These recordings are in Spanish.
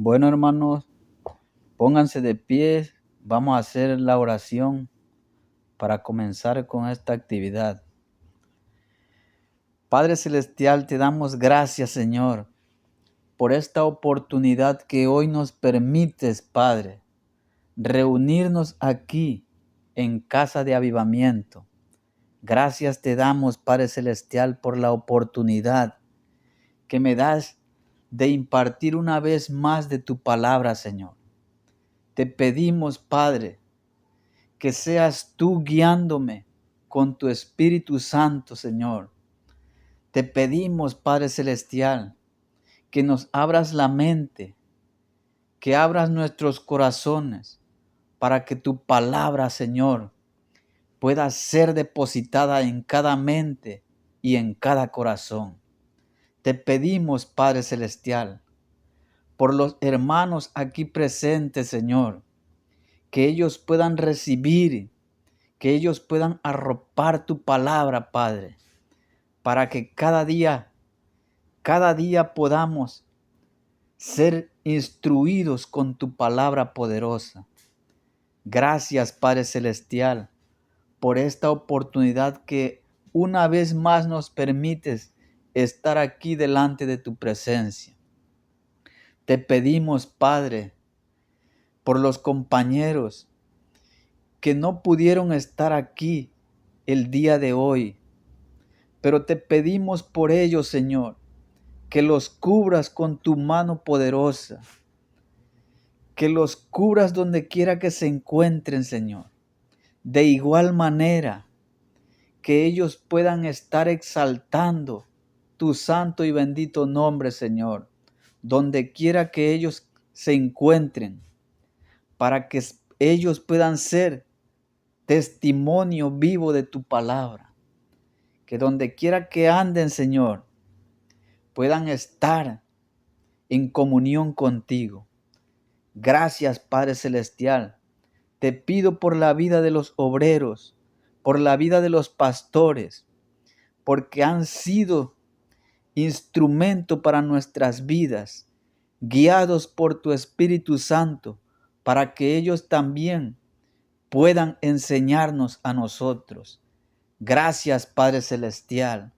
Bueno, hermanos, pónganse de pie. Vamos a hacer la oración para comenzar con esta actividad. Padre Celestial, te damos gracias, Señor, por esta oportunidad que hoy nos permites, Padre, reunirnos aquí en Casa de Avivamiento. Gracias te damos, Padre Celestial, por la oportunidad que me das de impartir una vez más de tu palabra, Señor. Te pedimos, Padre, que seas tú guiándome con tu Espíritu Santo, Señor. Te pedimos, Padre Celestial, que nos abras la mente, que abras nuestros corazones, para que tu palabra, Señor, pueda ser depositada en cada mente y en cada corazón. Te pedimos, Padre Celestial, por los hermanos aquí presentes, Señor, que ellos puedan recibir, que ellos puedan arropar tu palabra, Padre, para que cada día podamos ser instruidos con tu palabra poderosa. Gracias, Padre Celestial, por esta oportunidad que una vez más nos permites estar aquí delante de tu presencia. Te pedimos, Padre, por los compañeros que no pudieron estar aquí el día de hoy, pero te pedimos por ellos, Señor, que los cubras con tu mano poderosa, que los cubras donde quiera que se encuentren, Señor. De igual manera, que ellos puedan estar exaltando tu santo y bendito nombre, Señor, donde quiera que ellos se encuentren, para que ellos puedan ser testimonio vivo de tu palabra. Que donde quiera que anden, Señor, puedan estar en comunión contigo. Gracias, Padre Celestial. Te pido por la vida de los obreros, por la vida de los pastores, porque han sido instrumento para nuestras vidas, guiados por tu Espíritu Santo, para que ellos también puedan enseñarnos a nosotros. Gracias, Padre Celestial.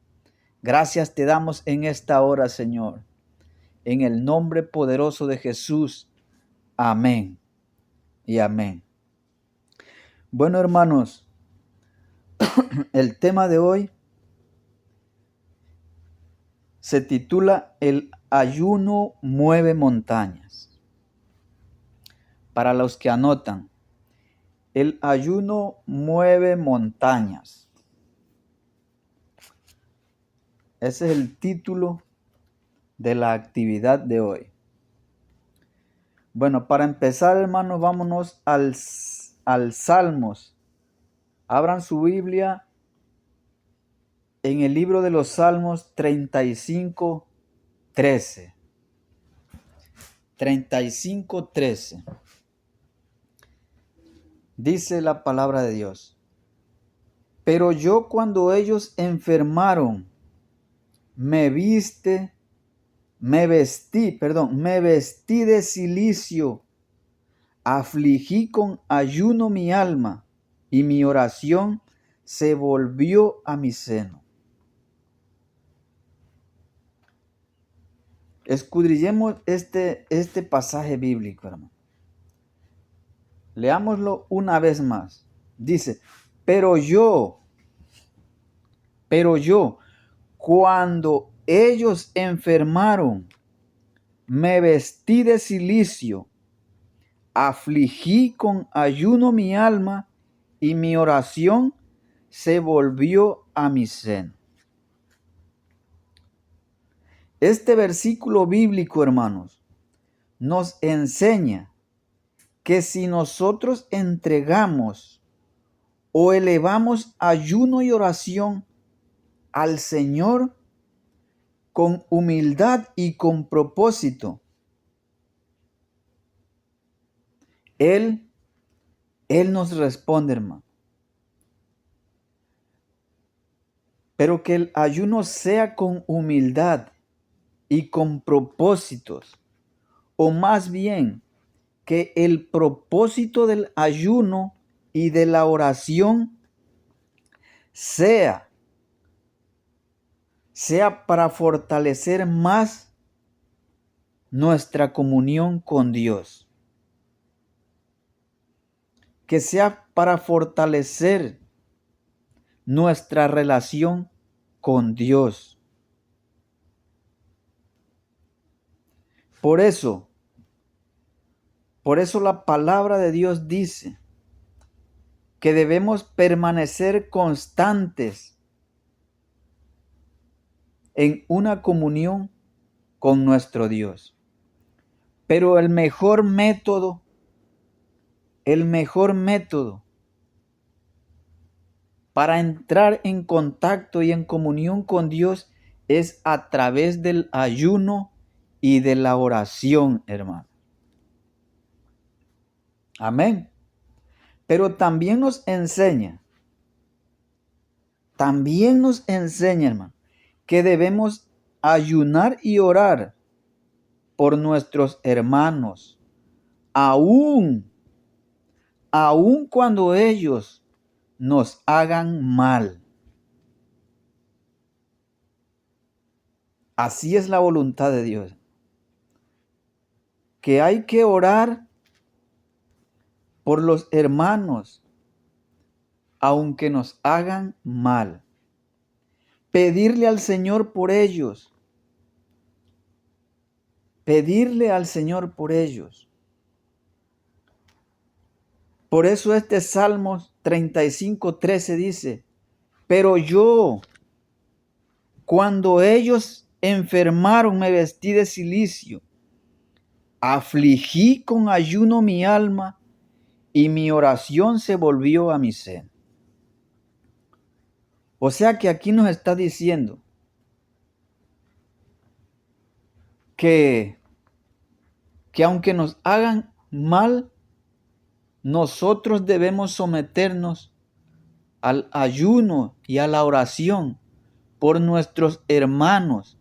Gracias te damos en esta hora, Señor. En el nombre poderoso de Jesús. Amén y amén. Bueno, hermanos, el tema de hoy se titula El ayuno mueve montañas. Para los que anotan, el ayuno mueve montañas. Ese es el título de la actividad de hoy. Bueno, para empezar, hermanos, vámonos al Salmos. Abran su Biblia en el libro de los Salmos 35, 13. 35, 13. Dice la palabra de Dios. Pero yo cuando ellos enfermaron, me vestí de cilicio, afligí con ayuno mi alma, y mi oración se volvió a mi seno. Escudriñemos este pasaje bíblico, hermano. Leámoslo una vez más. Dice, pero yo, cuando ellos enfermaron, me vestí de cilicio, afligí con ayuno mi alma, y mi oración se volvió a mi seno. Este versículo bíblico, hermanos, nos enseña que si nosotros entregamos o elevamos ayuno y oración al Señor con humildad y con propósito, Él nos responde, hermano. Pero que el ayuno sea con humildad y con propósitos. o más bien que el propósito del ayuno y de la oración sea para fortalecer más nuestra comunión con Dios, que sea para fortalecer nuestra relación con Dios. Por eso la palabra de Dios dice que debemos permanecer constantes en una comunión con nuestro Dios. Pero el mejor método para entrar en contacto y en comunión con Dios es a través del ayuno y de la oración, hermano. Amén. Pero también nos enseña, hermano, que debemos ayunar y orar por nuestros hermanos, aun cuando ellos nos hagan mal. Así es la voluntad de Dios, que hay que orar por los hermanos, aunque nos hagan mal. Pedirle al Señor por ellos. Por eso este Salmos 35:13 dice: pero yo, cuando ellos enfermaron, me vestí de cilicio, afligí con ayuno mi alma, y mi oración se volvió a mi seno. O sea que aquí nos está diciendo que aunque nos hagan mal, nosotros debemos someternos al ayuno y a la oración por nuestros hermanos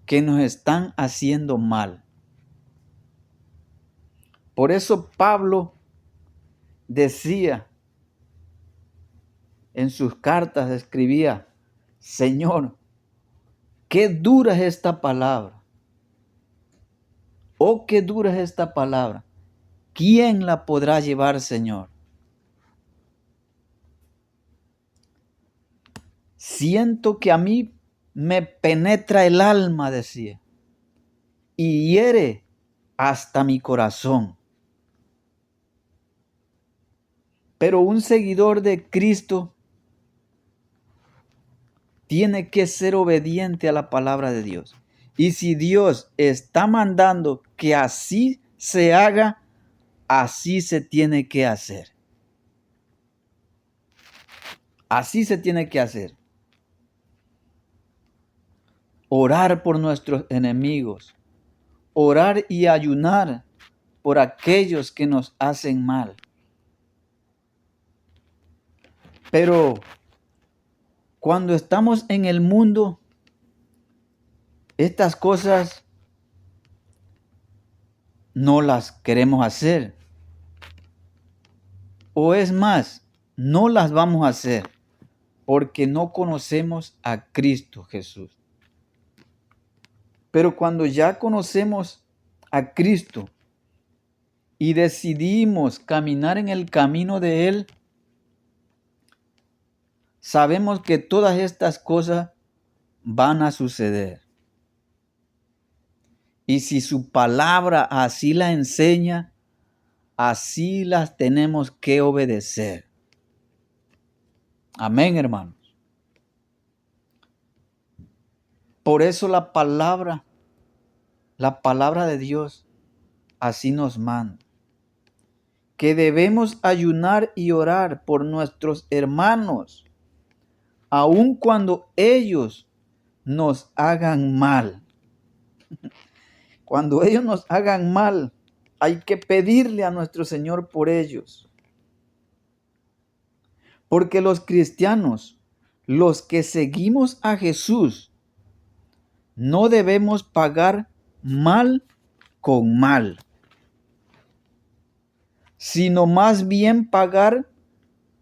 que nos están haciendo mal. Por eso Pablo decía en sus cartas, escribía: Señor, qué dura es esta palabra. Oh, qué dura es esta palabra. ¿Quién la podrá llevar, Señor? Siento que a mí me penetra el alma, decía, y hiere hasta mi corazón. Pero un seguidor de Cristo tiene que ser obediente a la palabra de Dios. Y si Dios está mandando que así se haga, así se tiene que hacer. Así se tiene que hacer. Orar por nuestros enemigos. Orar y ayunar por aquellos que nos hacen mal. Pero cuando estamos en el mundo, estas cosas no las queremos hacer. O es más, no las vamos a hacer porque no conocemos a Cristo Jesús. Pero cuando ya conocemos a Cristo y decidimos caminar en el camino de Él, sabemos que todas estas cosas van a suceder. Y si su palabra así la enseña, así las tenemos que obedecer. Amén, hermanos. Por eso la palabra de Dios así nos manda, que debemos ayunar y orar por nuestros hermanos, aun cuando ellos nos hagan mal. Cuando ellos nos hagan mal, hay que pedirle a nuestro Señor por ellos. Porque los cristianos, los que seguimos a Jesús, no debemos pagar mal con mal, sino más bien pagar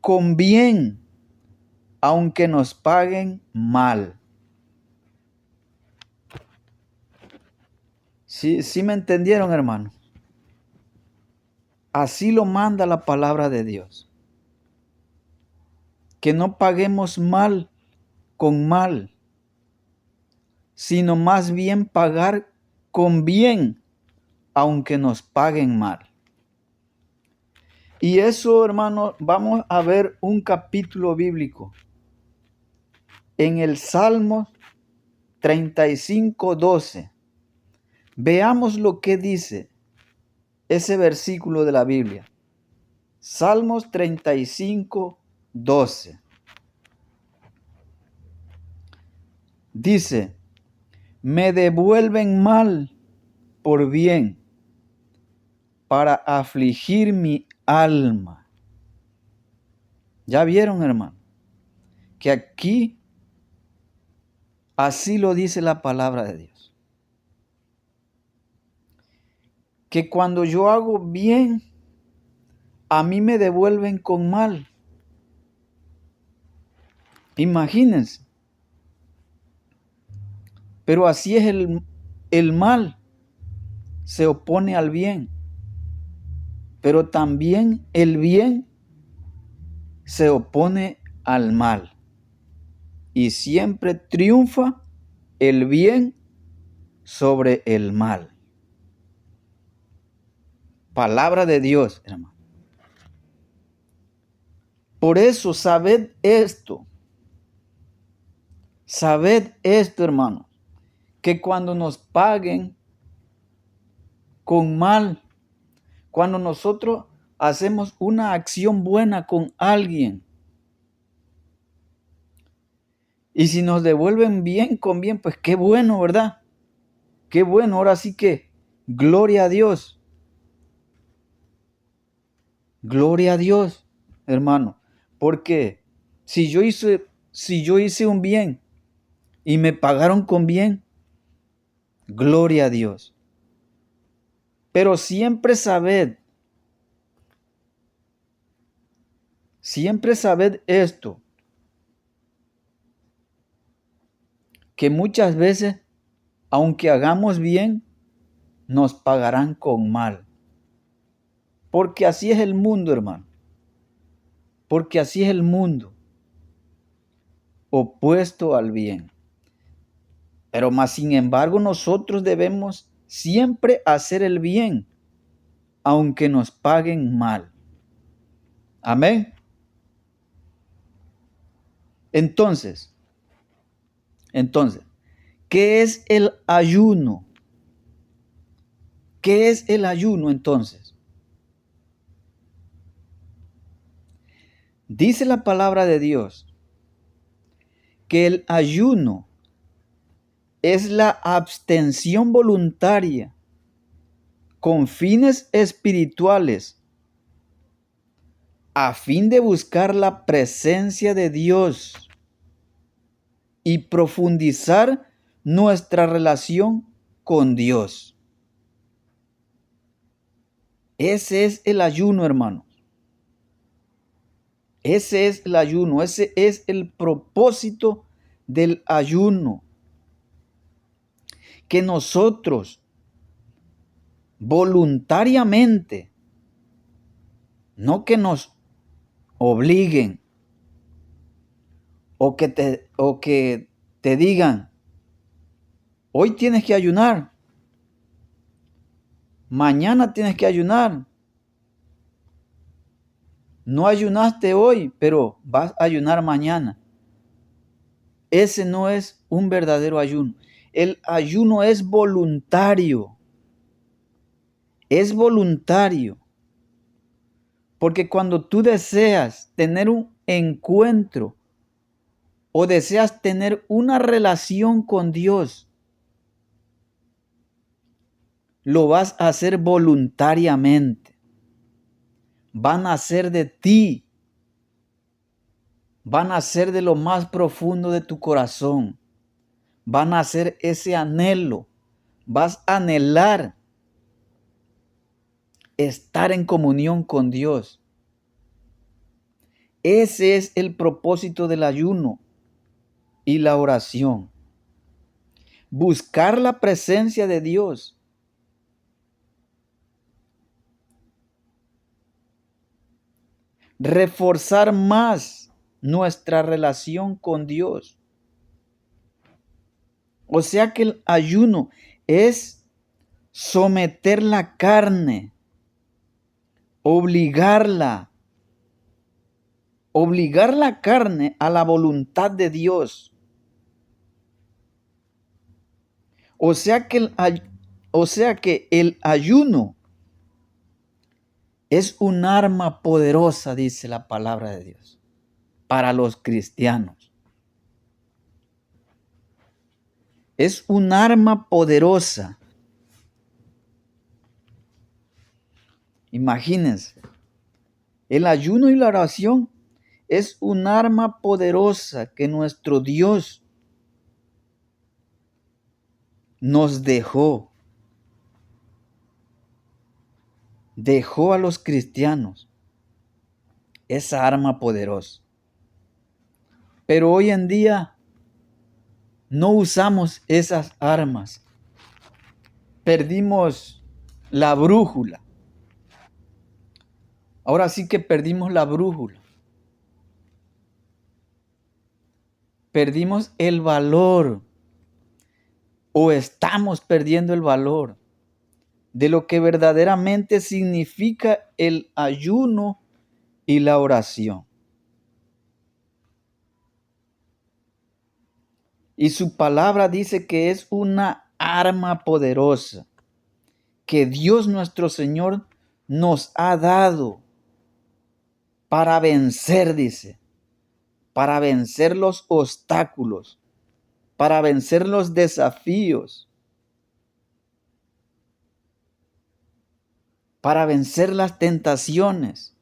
con bien, aunque nos paguen mal. ¿Sí me entendieron, hermano? Así lo manda la palabra de Dios. Que no paguemos mal con mal, sino más bien pagar con bien, aunque nos paguen mal. Y eso, hermano, vamos a ver un capítulo bíblico en el Salmo 35:12. Veamos lo que dice ese versículo de la Biblia. Salmos 35:12. Dice, me devuelven mal por bien para afligir mi alma. ¿Ya vieron, hermano? Que aquí así lo dice la palabra de Dios. Que cuando yo hago bien, a mí me devuelven con mal. Imagínense. Pero así es el mal. Se opone al bien. Pero también el bien se opone al mal. Y siempre triunfa el bien sobre el mal. Palabra de Dios, hermano. Por eso, sabed esto, hermano, que cuando nos paguen con mal, cuando nosotros hacemos una acción buena con alguien, y si nos devuelven bien con bien, pues qué bueno, ¿verdad? Qué bueno, ahora sí que, gloria a Dios. Gloria a Dios, hermano, porque si yo hice un bien y me pagaron con bien, gloria a Dios. Pero siempre sabed esto, que muchas veces, aunque hagamos bien, nos pagarán con mal. Porque así es el mundo, hermano. Porque así es el mundo, opuesto al bien. Pero más sin embargo, nosotros debemos siempre hacer el bien, aunque nos paguen mal. Amén. Entonces, ¿qué es el ayuno? ¿Qué es el ayuno entonces? Dice la palabra de Dios que el ayuno es la abstención voluntaria con fines espirituales a fin de buscar la presencia de Dios y profundizar nuestra relación con Dios. Ese es el ayuno, hermano. Ese es el ayuno, ese es el propósito del ayuno. Que nosotros voluntariamente, no que nos obliguen o que te digan, hoy tienes que ayunar, mañana tienes que ayunar. No ayunaste hoy, pero vas a ayunar mañana. Ese no es un verdadero ayuno. El ayuno es voluntario. Es voluntario. Porque cuando tú deseas tener un encuentro o deseas tener una relación con Dios, lo vas a hacer voluntariamente. Van a ser de ti. Van a ser de lo más profundo de tu corazón. Van a ser ese anhelo. Vas a anhelar estar en comunión con Dios. Ese es el propósito del ayuno y la oración. Buscar la presencia de Dios. Reforzar más nuestra relación con Dios. O sea que el ayuno es someter la carne, obligar la carne a la voluntad de Dios. O sea que el ayuno es un arma poderosa, dice la palabra de Dios, para los cristianos. Es un arma poderosa. Imagínense, el ayuno y la oración es un arma poderosa que nuestro Dios nos dejó a los cristianos esa arma poderosa. Pero hoy en día no usamos esas armas. Perdimos la brújula. Ahora sí que perdimos la brújula. Perdimos el valor, o estamos perdiendo el valor de lo que verdaderamente significa el ayuno y la oración. Y su palabra dice que es una arma poderosa que Dios nuestro Señor nos ha dado para vencer, dice, para vencer los obstáculos, para vencer los desafíos, para vencer las tentaciones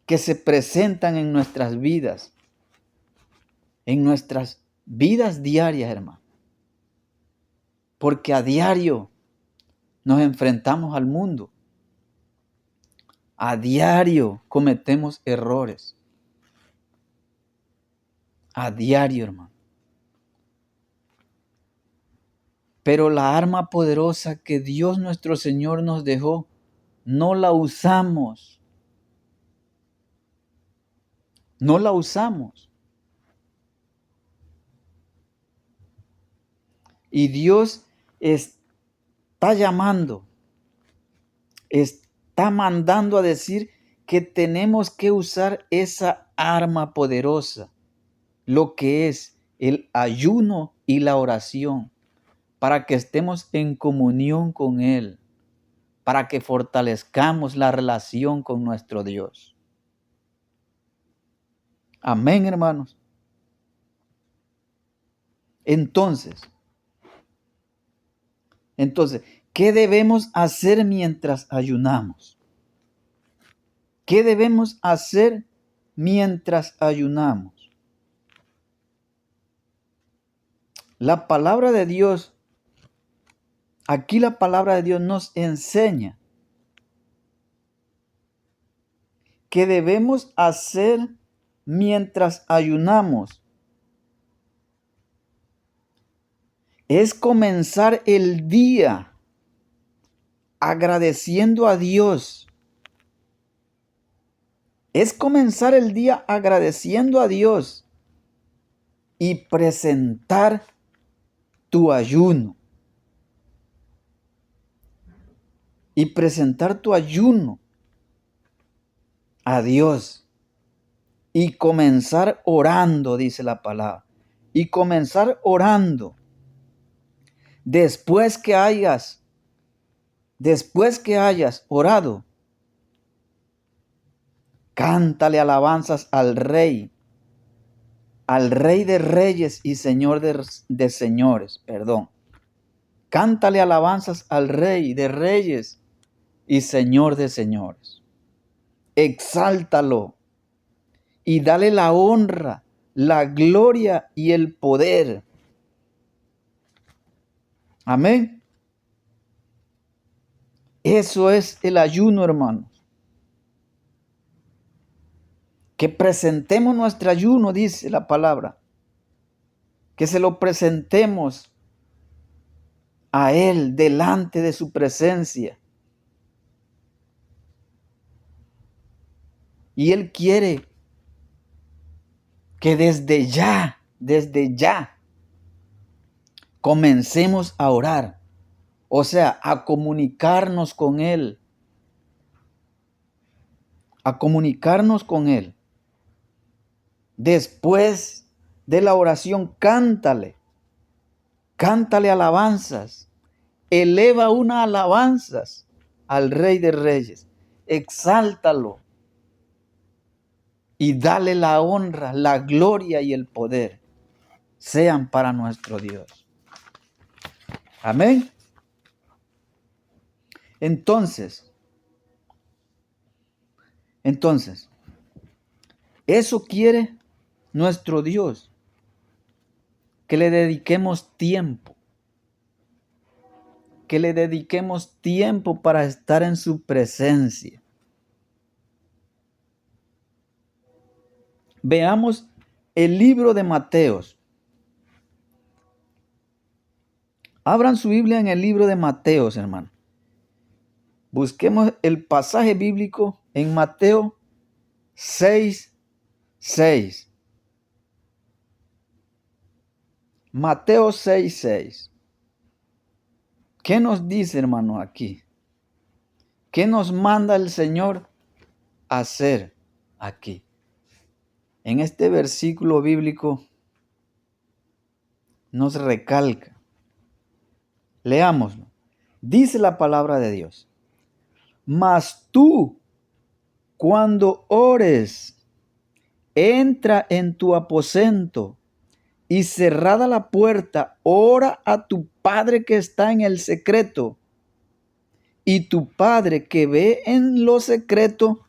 que se presentan en nuestras vidas diarias, hermano. Porque a diario nos enfrentamos al mundo. A diario cometemos errores. A diario, hermano. Pero la arma poderosa que Dios nuestro Señor nos dejó, no la usamos. No la usamos. Y Dios está llamando, está mandando a decir que tenemos que usar esa arma poderosa, lo que es el ayuno y la oración, para que estemos en comunión con Él, para que fortalezcamos la relación con nuestro Dios. Amén, hermanos. Entonces, ¿qué debemos hacer mientras ayunamos? ¿Qué debemos hacer mientras ayunamos? La palabra de Dios, aquí la palabra de Dios nos enseña que debemos hacer mientras ayunamos es comenzar el día agradeciendo a Dios. Es comenzar el día agradeciendo a Dios y presentar tu ayuno. Y presentar tu ayuno a Dios. Y comenzar orando, dice la palabra. Y comenzar orando. Después que hayas orado, cántale alabanzas al Rey de Reyes y Señor de Señores, Cántale alabanzas al Rey de Reyes y Señor de Señores. Exáltalo y dale la honra, la gloria y el poder. Amén. Eso es el ayuno, hermanos. Que presentemos nuestro ayuno, dice la palabra. Que se lo presentemos a Él delante de su presencia. Y Él quiere que desde ya, comencemos a orar. O sea, a comunicarnos con Él. A comunicarnos con Él. Después de la oración, cántale alabanzas, eleva unas alabanzas al Rey de Reyes, exáltalo y dale la honra, la gloria y el poder sean para nuestro Dios. Amén. Entonces, eso quiere nuestro Dios, que le dediquemos tiempo. Que le dediquemos tiempo para estar en su presencia. Veamos el libro de Mateos. Abran su Biblia en el libro de Mateos, hermano. Busquemos el pasaje bíblico en Mateo 6:6. Mateo 6:6. ¿Qué nos dice, hermano, aquí? ¿Qué nos manda el Señor a hacer aquí? En este versículo bíblico nos recalca. Leámoslo. Dice la palabra de Dios. Mas tú, cuando ores, entra en tu aposento y cerrada la puerta, ora a tu Padre que está en el secreto. Y tu Padre que ve en lo secreto,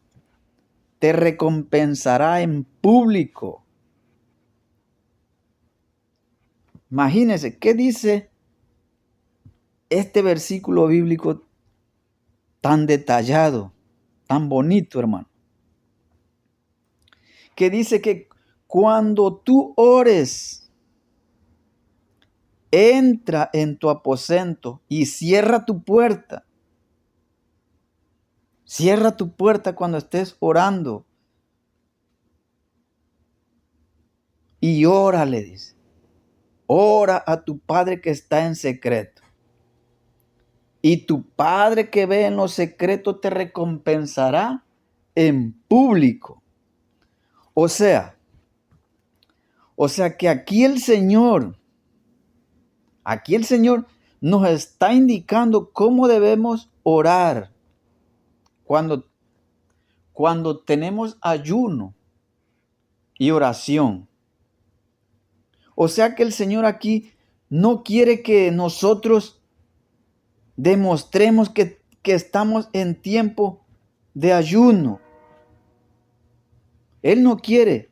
te recompensará en público. Imagínense, ¿qué dice este versículo bíblico tan detallado, tan bonito, hermano? Que dice que cuando tú ores, entra en tu aposento y cierra tu puerta. Cierra tu puerta cuando estés orando. Y ora, le dice. Ora a tu Padre que está en secreto. Y tu Padre que ve en lo secreto te recompensará en público. O sea que aquí el Señor nos está indicando cómo debemos orar cuando tenemos ayuno y oración. O sea que el Señor aquí no quiere que nosotros demostremos que estamos en tiempo de ayuno. Él no quiere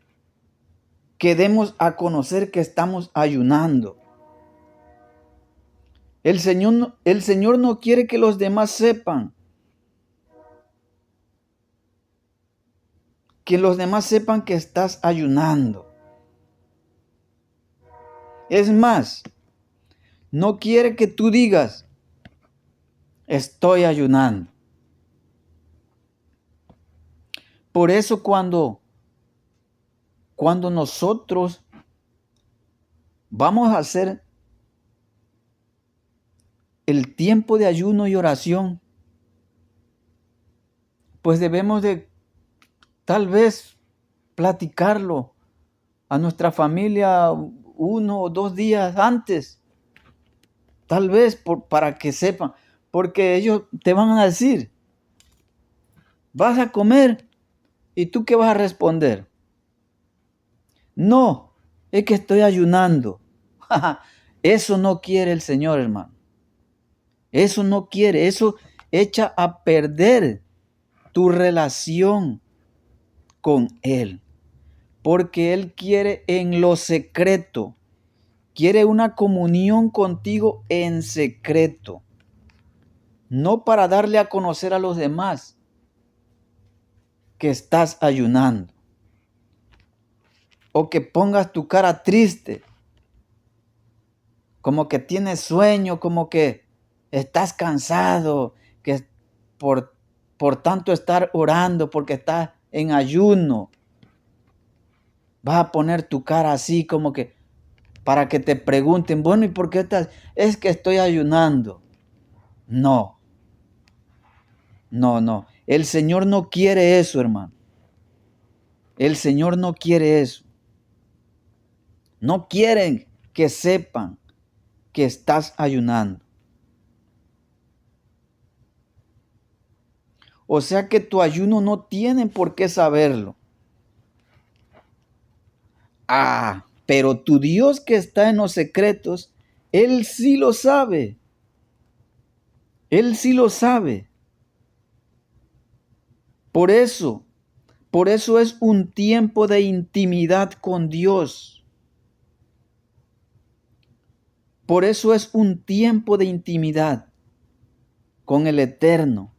que demos a conocer que estamos ayunando. El Señor no quiere que los demás sepan. Que los demás sepan que estás ayunando. Es más, no quiere que tú digas, estoy ayunando. Por eso cuando nosotros vamos a hacer el tiempo de ayuno y oración, pues debemos de tal vez platicarlo a nuestra familia 1 o 2 días antes. Tal vez para que sepan, porque ellos te van a decir, vas a comer, ¿y tú qué vas a responder? No, es que estoy ayunando. Eso no quiere el Señor, hermano. Eso no quiere, eso echa a perder tu relación con Él. Porque Él quiere en lo secreto. Quiere una comunión contigo en secreto. no para darle a conocer a los demás que estás ayunando, o que pongas tu cara triste, como que tienes sueño, como que estás cansado, que por, por tanto estar orando, porque estás en ayuno, vas a poner tu cara así como que para que te pregunten, bueno, ¿y por qué estás? Es que estoy ayunando. No, no. El Señor no quiere eso, hermano. El Señor no quiere eso. No quieren que sepan que estás ayunando. O sea que tu ayuno no tienen por qué saberlo. Ah, pero tu Dios que está en los secretos, Él sí lo sabe. Él sí lo sabe. Por eso es un tiempo de intimidad con Dios. Por eso es un tiempo de intimidad con el Eterno.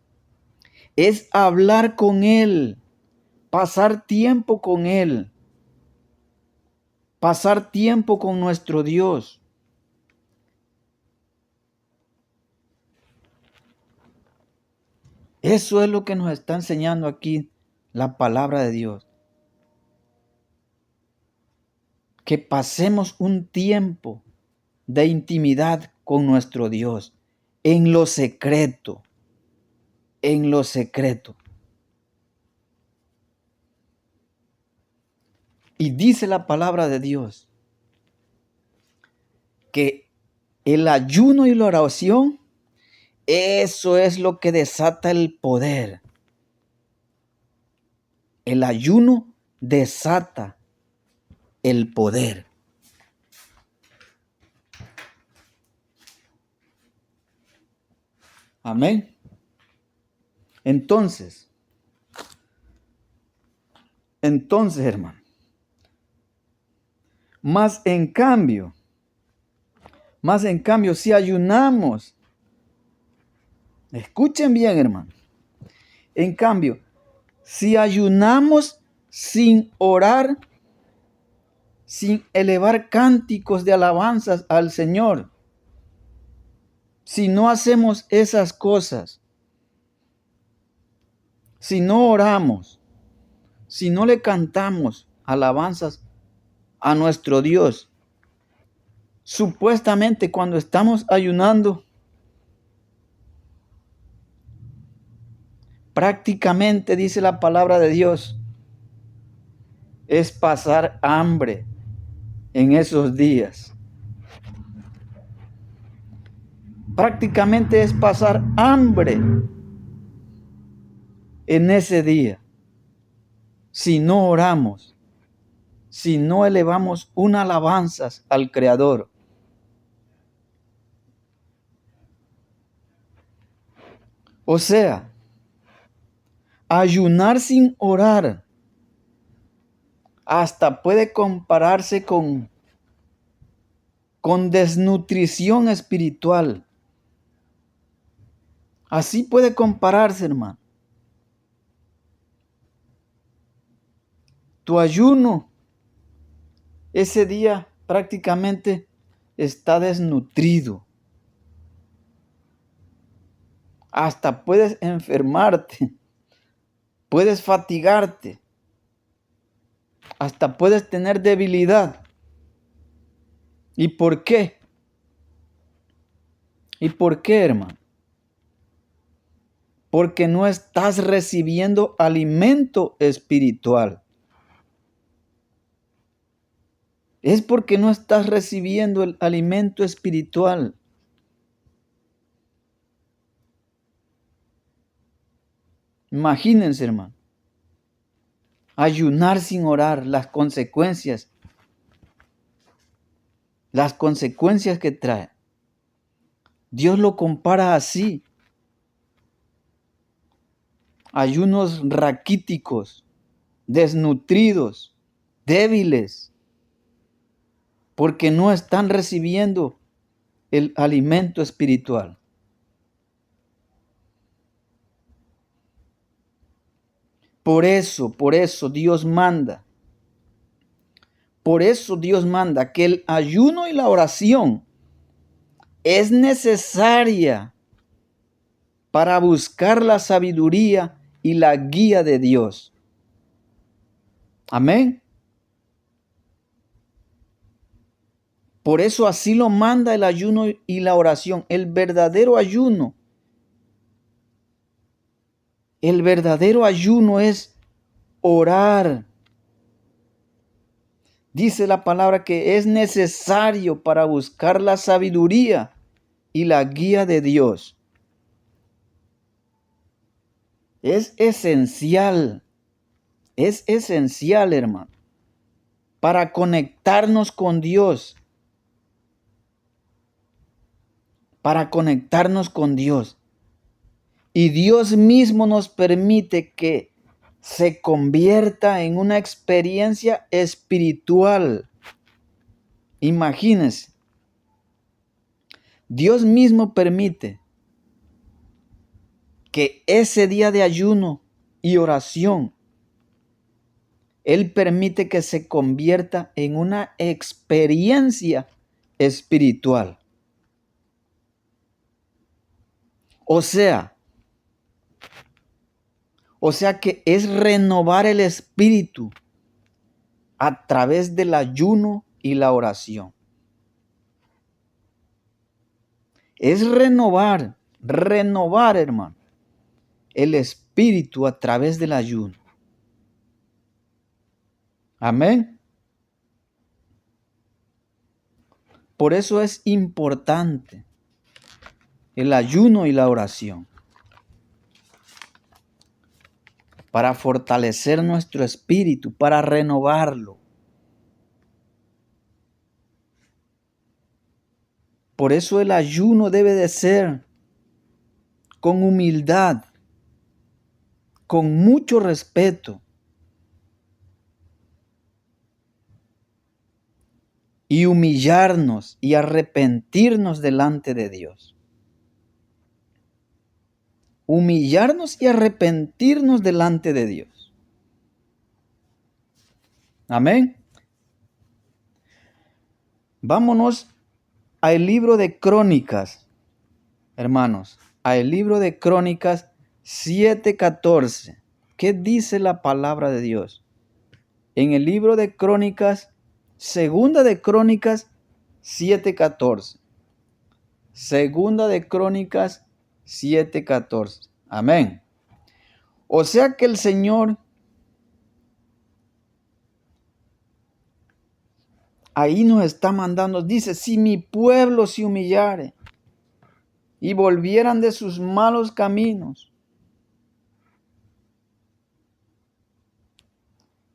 Es hablar con Él, pasar tiempo con Él, pasar tiempo con nuestro Dios. Eso es lo que nos está enseñando aquí la palabra de Dios. Que pasemos un tiempo de intimidad con nuestro Dios en lo secreto, en lo secreto. Y dice la palabra de Dios que el ayuno y la oración, eso es lo que desata el poder. El ayuno desata el poder. Amén. Entonces, hermano, más en cambio, si ayunamos, escuchen bien, hermano. En cambio, si ayunamos sin orar, sin elevar cánticos de alabanzas al Señor, si no hacemos esas cosas, si no oramos, si no le cantamos alabanzas a nuestro Dios, supuestamente cuando estamos ayunando, prácticamente dice la palabra de Dios, es pasar hambre en esos días. Prácticamente es pasar hambre en ese día. Si no oramos, si no elevamos una alabanzas al Creador. O sea, ayunar sin orar hasta puede compararse con desnutrición espiritual. Así puede compararse, hermano. Tu ayuno ese día prácticamente está desnutrido. Hasta puedes enfermarte, puedes fatigarte, hasta puedes tener debilidad. ¿Y por qué? ¿Y por qué, hermano? Porque no estás recibiendo alimento espiritual. Es porque no estás recibiendo el alimento espiritual. Imagínense, hermano. Ayunar sin orar, las consecuencias que trae. Dios lo compara así. Ayunos raquíticos, desnutridos, débiles, porque no están recibiendo el alimento espiritual. Por eso Dios manda. Por eso Dios manda que el ayuno y la oración es necesaria para buscar la sabiduría y la guía de Dios. Amén. Por eso así lo manda el ayuno y la oración. El verdadero ayuno es orar. Dice la palabra que es necesario para buscar la sabiduría y la guía de Dios. Es esencial, hermano, para conectarnos con Dios. Para conectarnos con Dios. Y Dios mismo nos permite que se convierta en una experiencia espiritual. Imagínense. Dios mismo permite que ese día de ayuno y oración, Él permite que se convierta en una experiencia espiritual. O sea que es renovar el espíritu a través del ayuno y la oración. Es renovar, hermano, el espíritu a través del ayuno. Amén. Por eso es importante el ayuno y la oración. Para fortalecer nuestro espíritu, para renovarlo. Por eso el ayuno debe de ser con humildad, con mucho respeto. Y humillarnos y arrepentirnos delante de Dios. Humillarnos y arrepentirnos delante de Dios. Amén. Vámonos al libro de Crónicas, hermanos. Al libro de Crónicas 7:14. ¿Qué dice la palabra de Dios? En el libro de Crónicas, segunda de Crónicas 7:14. Segunda de Crónicas 7:14. Amén. O sea que el Señor ahí nos está mandando, dice, si mi pueblo se humillare y volvieran de sus malos caminos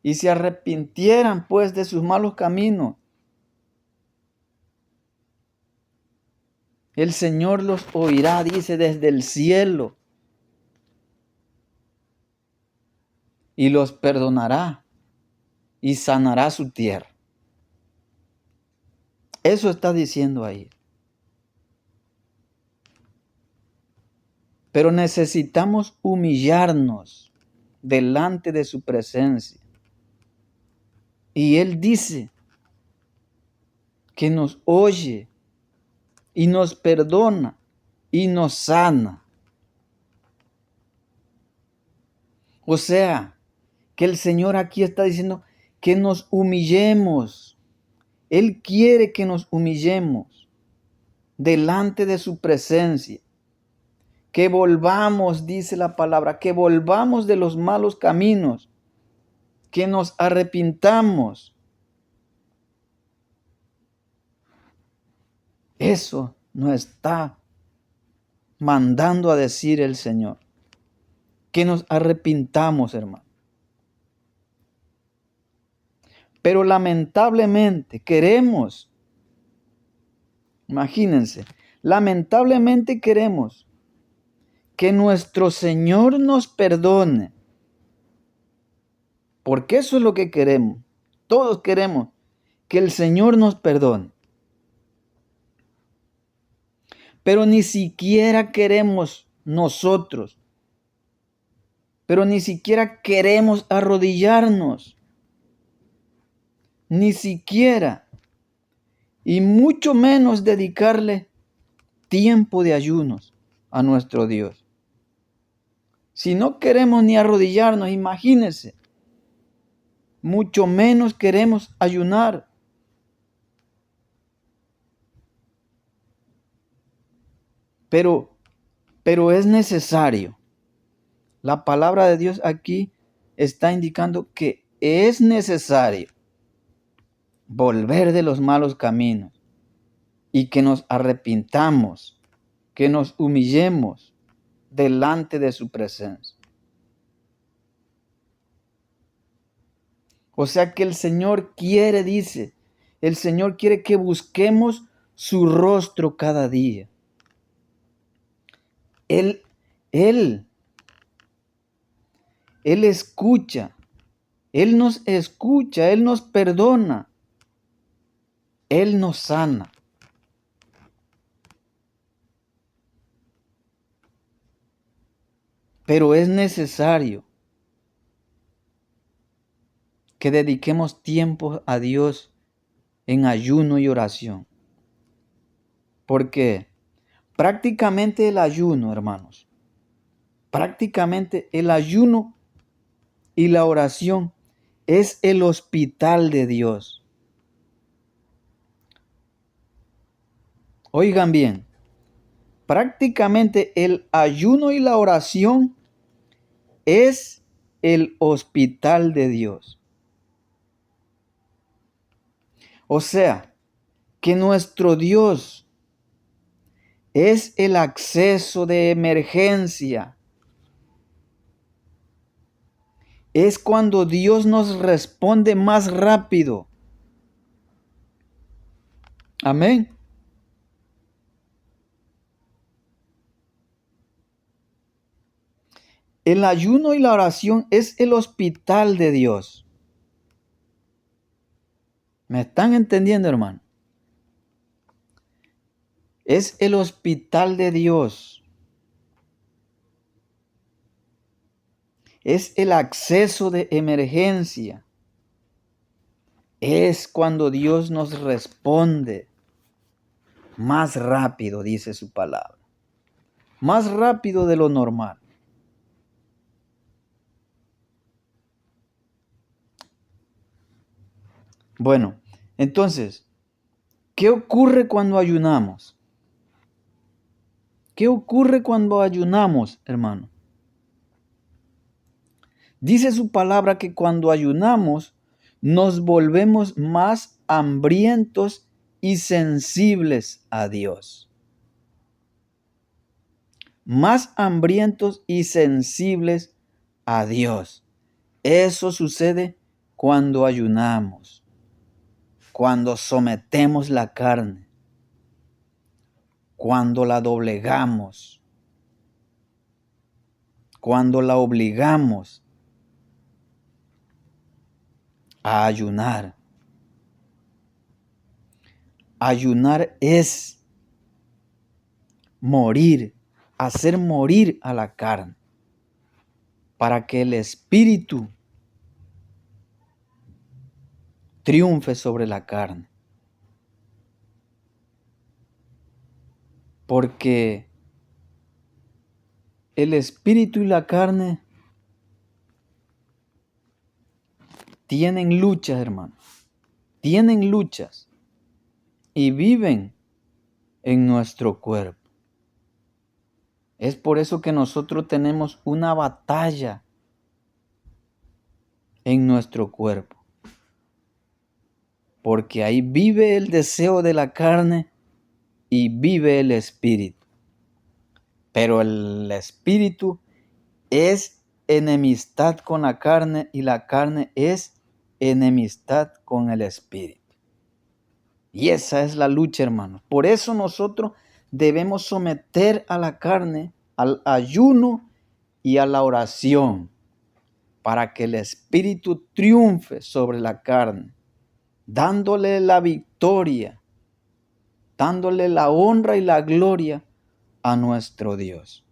y se arrepintieran pues de sus malos caminos, el Señor los oirá, dice, desde el cielo y los perdonará y sanará su tierra. Eso está diciendo ahí. Pero necesitamos humillarnos delante de su presencia. Y Él dice que nos oye y nos perdona y nos sana. O sea, que el Señor aquí está diciendo que nos humillemos. Él quiere que nos humillemos delante de su presencia. Que volvamos, dice la palabra, que volvamos de los malos caminos. Que nos arrepintamos. Eso nos está mandando a decir el Señor. Que nos arrepintamos, hermano. Pero lamentablemente queremos, imagínense, lamentablemente queremos que nuestro Señor nos perdone. Porque eso es lo que queremos. Todos queremos que el Señor nos perdone. Pero ni siquiera queremos nosotros pero ni siquiera queremos arrodillarnos, ni siquiera, y mucho menos dedicarle tiempo de ayunos a nuestro Dios. Si no queremos ni arrodillarnos, imagínense, mucho menos queremos ayunar. Pero es necesario. La palabra de Dios aquí está indicando que es necesario volver de los malos caminos y que nos arrepintamos, que nos humillemos delante de su presencia. O sea que el Señor quiere, dice, el Señor quiere que busquemos su rostro cada día. Él, Él escucha, Él nos escucha, Él nos perdona, Él nos sana. Pero es necesario que dediquemos tiempo a Dios en ayuno y oración. Porque prácticamente el ayuno, hermanos, prácticamente el ayuno y la oración es el hospital de Dios. Oigan bien, prácticamente el ayuno y la oración es el hospital de Dios. O sea, que nuestro Dios es el acceso de emergencia. Es cuando Dios nos responde más rápido. Amén. El ayuno y la oración es el hospital de Dios. ¿Me están entendiendo, hermano? Es el hospital de Dios. Es el acceso de emergencia. Es cuando Dios nos responde más rápido, dice su palabra. Más rápido de lo normal. Bueno, entonces, ¿qué ocurre cuando ayunamos? ¿Qué ocurre cuando ayunamos, hermano? Dice su palabra que cuando ayunamos nos volvemos más hambrientos y sensibles a Dios. Más hambrientos y sensibles a Dios. Eso sucede cuando ayunamos, cuando sometemos la carne, cuando la doblegamos, cuando la obligamos a ayunar. Ayunar es morir, hacer morir a la carne, para que el espíritu triunfe sobre la carne. Porque el espíritu y la carne tienen luchas, hermano. Tienen luchas y viven en nuestro cuerpo. Es por eso que nosotros tenemos una batalla en nuestro cuerpo. Porque ahí vive el deseo de la carne y vive el espíritu. Pero el espíritu es enemistad con la carne y la carne es enemistad con el espíritu. Y esa es la lucha, hermanos. Por eso nosotros debemos someter a la carne al ayuno y a la oración, para que el espíritu triunfe sobre la carne, dándole la victoria, dándole la honra y la gloria a nuestro Dios.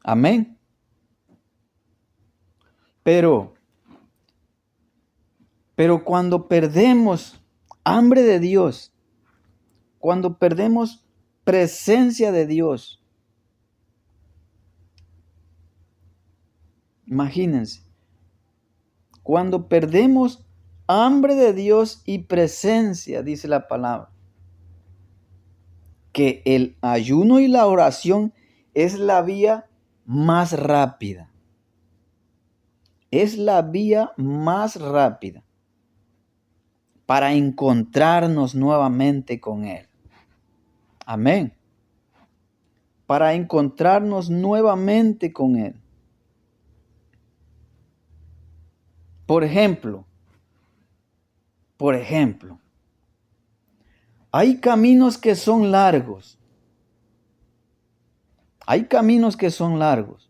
Amén. Pero cuando perdemos hambre de Dios, cuando perdemos presencia de Dios, imagínense, cuando perdemos hambre de Dios y presencia, dice la palabra, que el ayuno y la oración es la vía más rápida. Es la vía más rápida para encontrarnos nuevamente con Él. Amén. Para encontrarnos nuevamente con Él. Por ejemplo, hay caminos que son largos. Hay caminos que son largos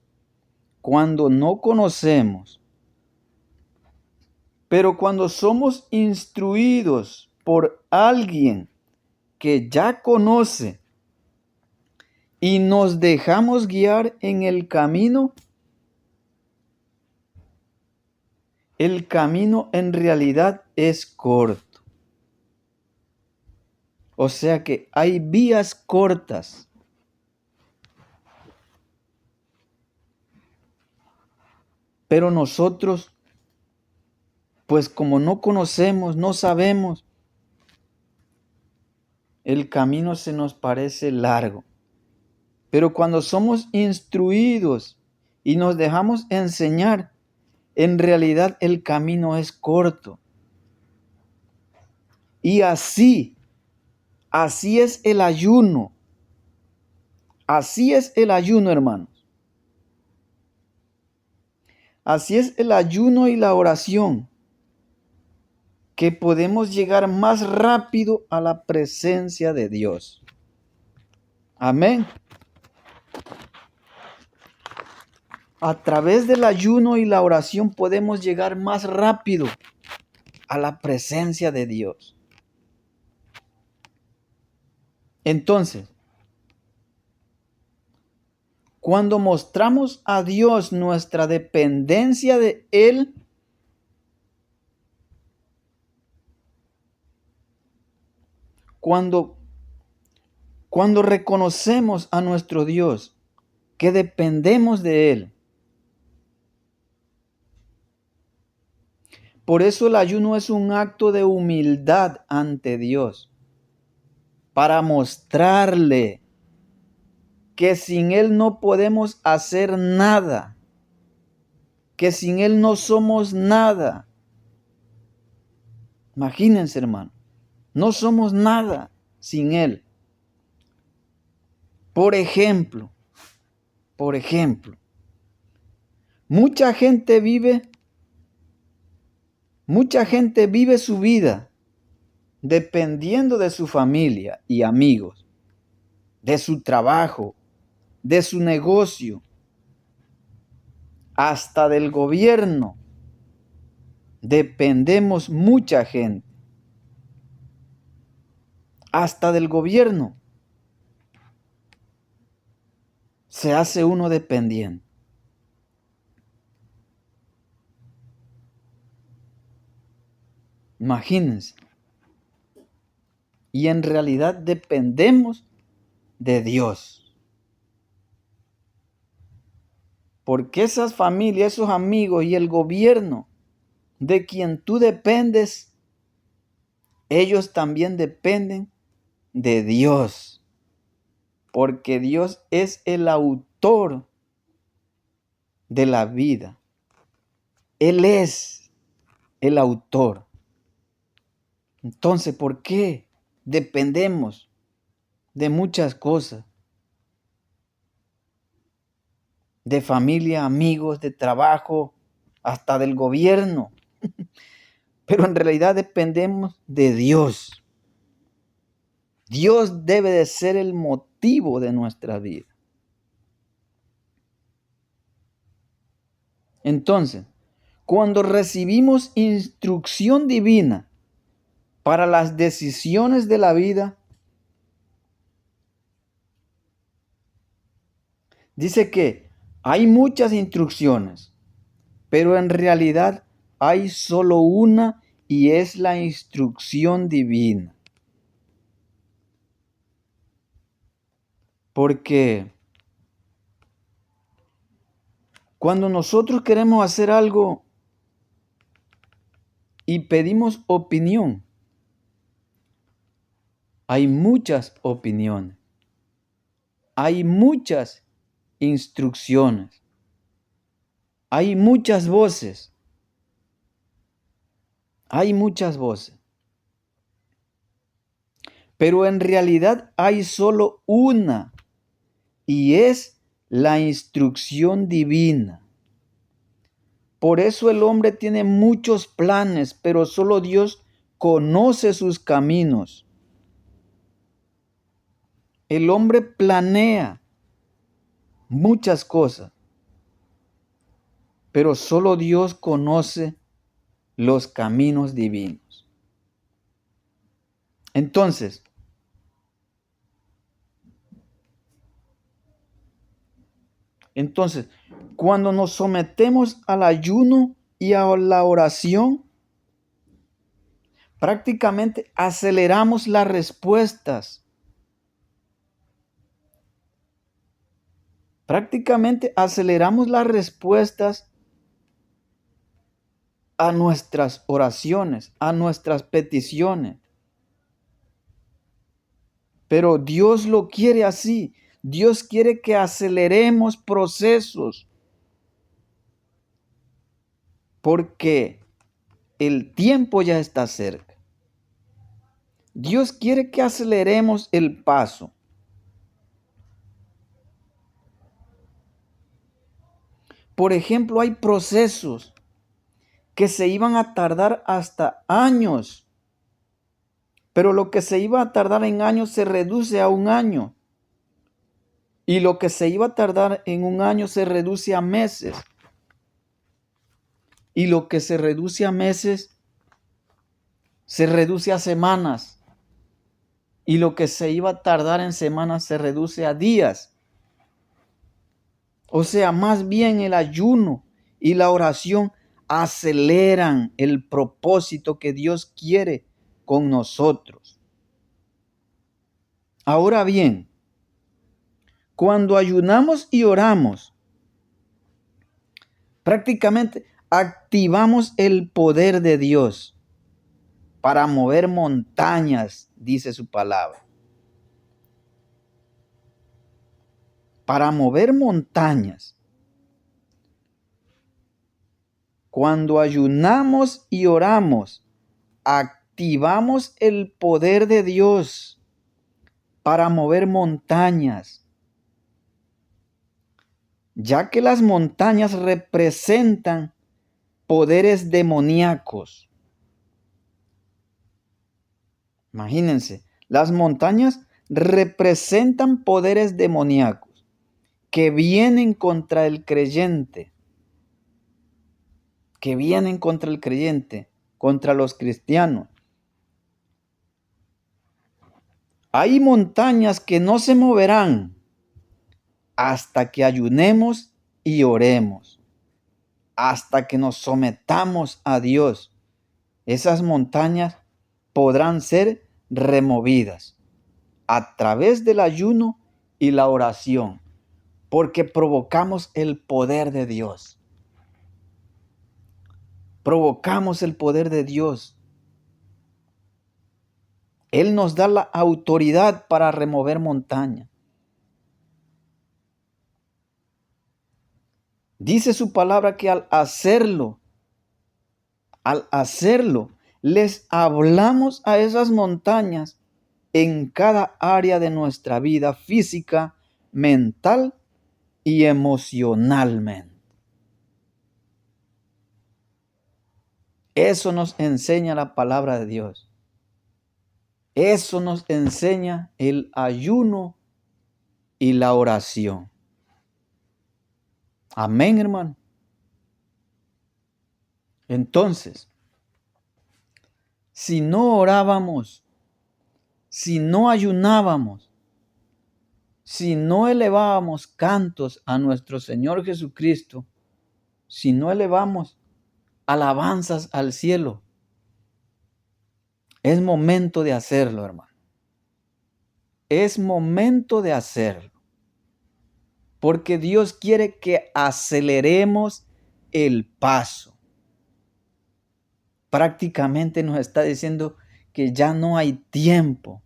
cuando no conocemos. Pero cuando somos instruidos por alguien que ya conoce y nos dejamos guiar en el camino en realidad es corto. O sea que hay vías cortas. Pero nosotros, pues como no conocemos, no sabemos, el camino se nos parece largo. Pero cuando somos instruidos y nos dejamos enseñar, en realidad el camino es corto. Y así es el ayuno. Así es el ayuno, hermanos. Así es el ayuno y la oración, que podemos llegar más rápido a la presencia de Dios. Amén. A través del ayuno y la oración podemos llegar más rápido a la presencia de Dios. Entonces, cuando mostramos a Dios nuestra dependencia de Él, cuando reconocemos a nuestro Dios, que dependemos de Él. Por eso el ayuno es un acto de humildad ante Dios, para mostrarle que sin Él no podemos hacer nada, que sin Él no somos nada. Imagínense, hermano, no somos nada sin Él. Por ejemplo, mucha gente vive su vida dependiendo de su familia y amigos, de su trabajo, de su negocio, hasta del gobierno. Dependemos mucha gente. Hasta del gobierno se hace uno dependiente. Imagínense. Y en realidad dependemos de Dios. Porque esas familias, esos amigos y el gobierno de quien tú dependes, ellos también dependen de Dios. Porque Dios es el autor de la vida. Él es el autor. Entonces, ¿por qué dependemos de muchas cosas? De familia, amigos, de trabajo, hasta del gobierno. Pero en realidad dependemos de Dios. Dios debe de ser el motivo de nuestra vida. Entonces, cuando recibimos instrucción divina para las decisiones de la vida, dice que hay muchas instrucciones, pero en realidad hay solo una y es la instrucción divina. Porque cuando nosotros queremos hacer algo y pedimos opinión, hay muchas opiniones, hay muchas instrucciones, hay muchas voces, hay muchas voces. Pero en realidad hay solo una y es la instrucción divina. Por eso el hombre tiene muchos planes, pero solo Dios conoce sus caminos. El hombre planea muchas cosas, pero solo Dios conoce los caminos divinos. Entonces, cuando nos sometemos al ayuno y a la oración, prácticamente aceleramos las respuestas. Prácticamente aceleramos las respuestas a nuestras oraciones, a nuestras peticiones. Pero Dios lo quiere así. Dios quiere que aceleremos procesos. Porque el tiempo ya está cerca. Dios quiere que aceleremos el paso. Por ejemplo, hay procesos que se iban a tardar hasta años. Pero lo que se iba a tardar en años se reduce a un año. Y lo que se iba a tardar en un año se reduce a meses. Y lo que se reduce a meses se reduce a semanas. Y lo que se iba a tardar en semanas se reduce a días. O sea, más bien el ayuno y la oración aceleran el propósito que Dios quiere con nosotros. Ahora bien, cuando ayunamos y oramos, prácticamente activamos el poder de Dios para mover montañas, dice su palabra. Para mover montañas. Cuando ayunamos y oramos, activamos el poder de Dios para mover montañas, ya que las montañas representan poderes demoníacos. Imagínense, las montañas representan poderes demoníacos que vienen contra el creyente, contra los cristianos. Hay montañas que no se moverán hasta que ayunemos y oremos, hasta que nos sometamos a Dios. Esas montañas podrán ser removidas a través del ayuno y la oración, porque provocamos el poder de Dios. Provocamos el poder de Dios. Él nos da la autoridad para remover montañas. Dice su palabra que al hacerlo, les hablamos a esas montañas en cada área de nuestra vida física, mental y emocionalmente. Eso nos enseña la palabra de Dios. Eso nos enseña el ayuno y la oración. Amén, hermano. Entonces, si no orábamos, si no ayunábamos, si no elevábamos cantos a nuestro Señor Jesucristo, si no elevamos alabanzas al cielo? Es momento de hacerlo, hermano. Es momento de hacerlo. Porque Dios quiere que aceleremos el paso. Prácticamente nos está diciendo que ya no hay tiempo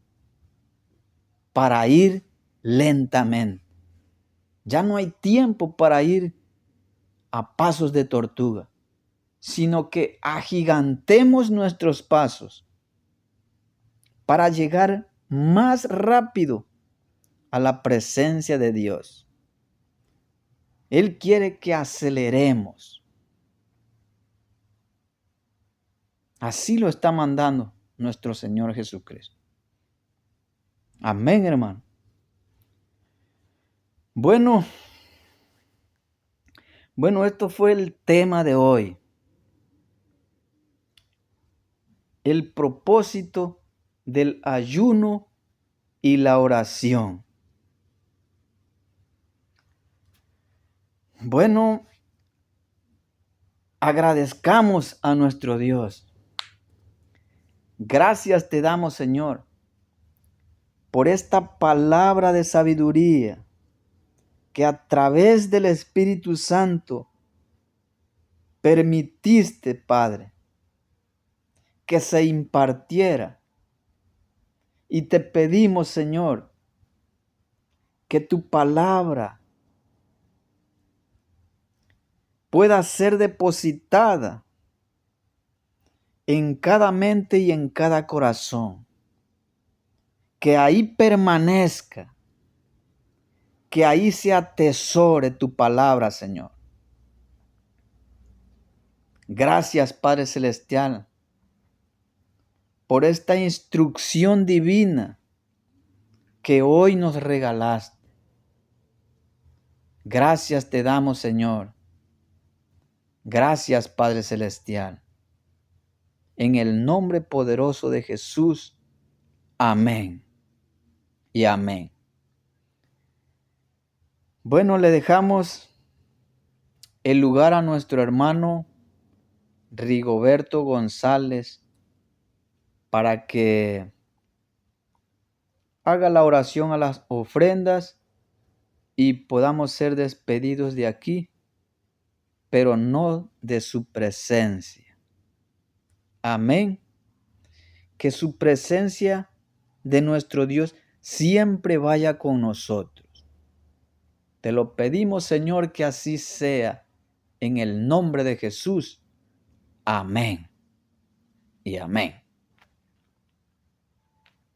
para ir lentamente. Ya no hay tiempo para ir a pasos de tortuga, sino que agigantemos nuestros pasos para llegar más rápido a la presencia de Dios. Él quiere que aceleremos. Así lo está mandando nuestro Señor Jesucristo. Amén, hermano. Bueno, esto fue el tema de hoy. El propósito del ayuno y la oración. Bueno, agradezcamos a nuestro Dios. Gracias te damos, Señor, por esta palabra de sabiduría que a través del Espíritu Santo permitiste, Padre, que se impartiera. Y te pedimos, Señor, que tu palabra pueda ser depositada en cada mente y en cada corazón. Que ahí permanezca, que ahí se atesore tu palabra, Señor. Gracias, Padre Celestial, por esta instrucción divina que hoy nos regalaste. Gracias te damos, Señor. Gracias, Padre Celestial. En el nombre poderoso de Jesús. Amén y amén. Bueno, le dejamos el lugar a nuestro hermano Rigoberto González para que haga la oración a las ofrendas y podamos ser despedidos de aquí, pero no de su presencia. Amén. Que su presencia de nuestro Dios siempre vaya con nosotros. Te lo pedimos, Señor, que así sea, en el nombre de Jesús. Amén y amén.